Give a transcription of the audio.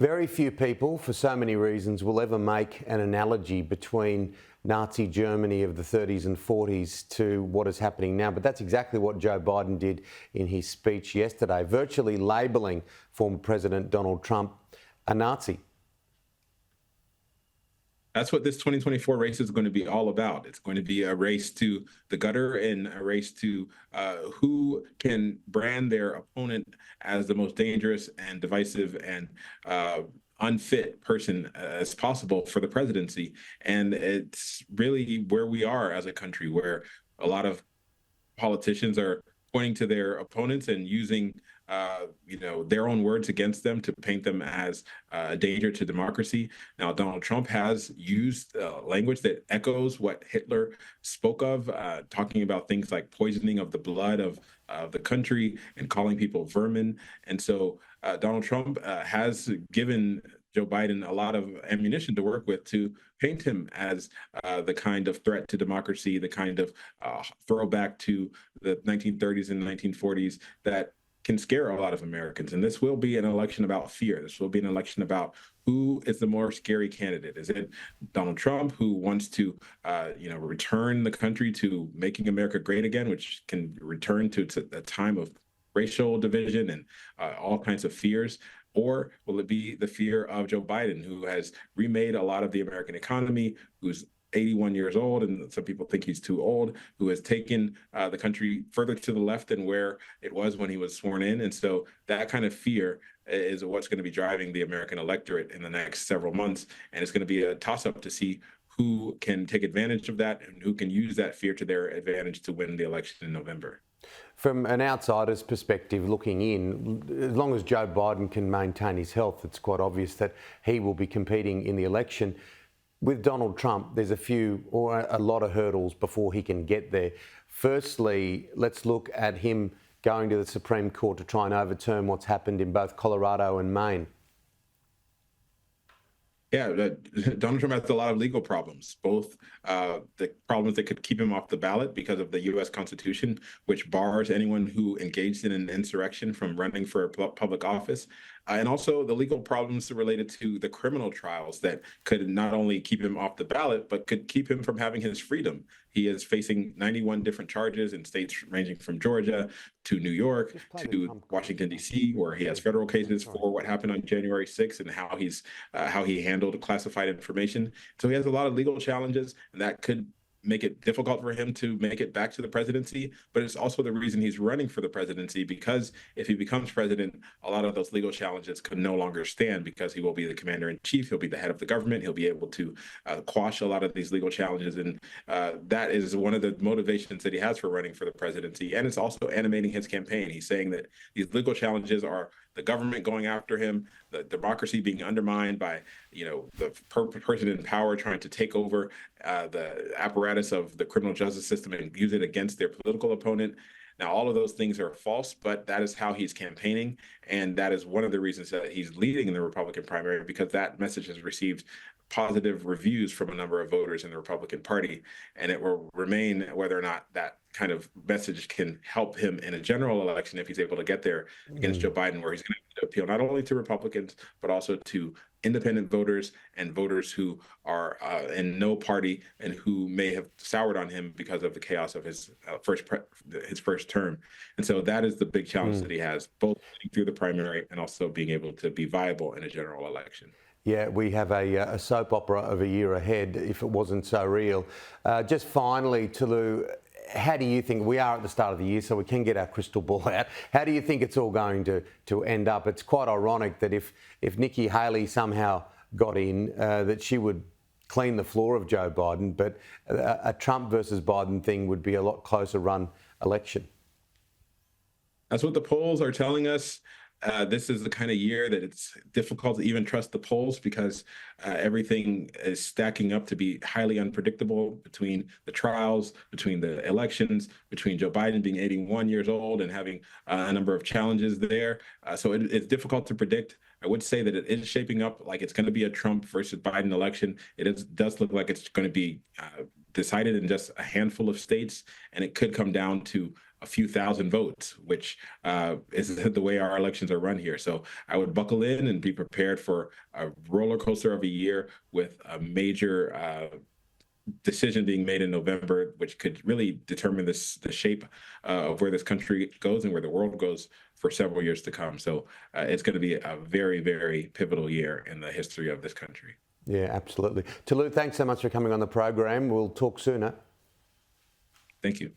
Very few people, for so many reasons, will ever make an analogy between Nazi Germany of the 30s and 40s to what is happening now. But that's exactly what Joe Biden did in his speech yesterday, virtually labelling former President Donald Trump a Nazi. That's what this 2024 race is going to be all about. It's going to be a race to the gutter and a race to who can brand their opponent as the most dangerous and divisive and unfit person as possible for the presidency. And it's really where we are as a country, where a lot of politicians are pointing to their opponents and using their own words against them to paint them as a danger to democracy. Now, Donald Trump has used language that echoes what Hitler spoke of, talking about things like poisoning of the blood of the country and calling people vermin. And so Donald Trump has given Joe Biden a lot of ammunition to work with to paint him as the kind of threat to democracy, the kind of throwback to the 1930s and 1940s that can scare a lot of Americans. And this will be an election about fear. This will be an election about who is the more scary candidate. Is it Donald Trump, who wants to, return the country to making America great again, which can return to a time of racial division and all kinds of fears? Or will it be the fear of Joe Biden, who has remade a lot of the American economy, who's 81 years old, and some people think he's too old, who has taken the country further to the left than where it was when he was sworn in. And so that kind of fear is what's going to be driving the American electorate in the next several months. And it's going to be a toss-up to see who can take advantage of that and who can use that fear to their advantage to win the election in November. From an outsider's perspective, looking in, as long as Joe Biden can maintain his health, it's quite obvious that he will be competing in the election. With Donald Trump, there's a lot of hurdles before he can get there. Firstly, let's look at him going to the Supreme Court to try and overturn what's happened in both Colorado and Maine. Yeah, Donald Trump has a lot of legal problems, both the problems that could keep him off the ballot because of the U.S. Constitution, which bars anyone who engaged in an insurrection from running for public office, and also the legal problems related to the criminal trials that could not only keep him off the ballot, but could keep him from having his freedom. He is facing 91 different charges in states ranging from Georgia to New York to Washington, D.C., where he has federal cases for what happened on January 6th and how he handled classified information. So he has a lot of legal challenges, and that could make it difficult for him to make it back to the presidency. But it's also the reason he's running for the presidency, because if he becomes president, a lot of those legal challenges could no longer stand, because he will be the commander in chief. He'll be the head of the government. He'll be able to quash a lot of these legal challenges. And that is one of the motivations that he has for running for the presidency. And it's also animating his campaign. He's saying that these legal challenges are the government going after him, the democracy being undermined by, the person in power trying to take over the apparatus of the criminal justice system and use it against their political opponent. Now, all of those things are false, but that is how he's campaigning. And that is one of the reasons that he's leading in the Republican primary, because that message has received positive reviews from a number of voters in the Republican Party. And it will remain whether or not that kind of message can help him in a general election if he's able to get there against Joe Biden, where he's going to have to appeal not only to Republicans, but also to independent voters and voters who are in no party and who may have soured on him because of the chaos of his first term. And so that is the big challenge that he has, both through the primary and also being able to be viable in a general election. Yeah, we have a soap opera of a year ahead, if it wasn't so real. Just finally, Tolu, how do you think, we are at the start of the year, so we can get our crystal ball out. How do you think it's all going to end up? It's quite ironic that if Nikki Haley somehow got in, that she would clean the floor of Joe Biden, but a Trump versus Biden thing would be a lot closer run election. That's what the polls are telling us. This is the kind of year that it's difficult to even trust the polls, because everything is stacking up to be highly unpredictable between the trials, between the elections, between Joe Biden being 81 years old and having a number of challenges there. So it's difficult to predict. I would say that it is shaping up like it's going to be a Trump versus Biden election. Does look like it's going to be decided in just a handful of states, and it could come down to a few thousand votes, which is the way our elections are run here. So I would buckle in and be prepared for a roller coaster of a year with a major decision being made in November, which could really determine the shape of where this country goes and where the world goes for several years to come. So it's going to be a very, very pivotal year in the history of this country. Yeah, absolutely. Toluse, thanks so much for coming on the program. We'll talk sooner. Thank you.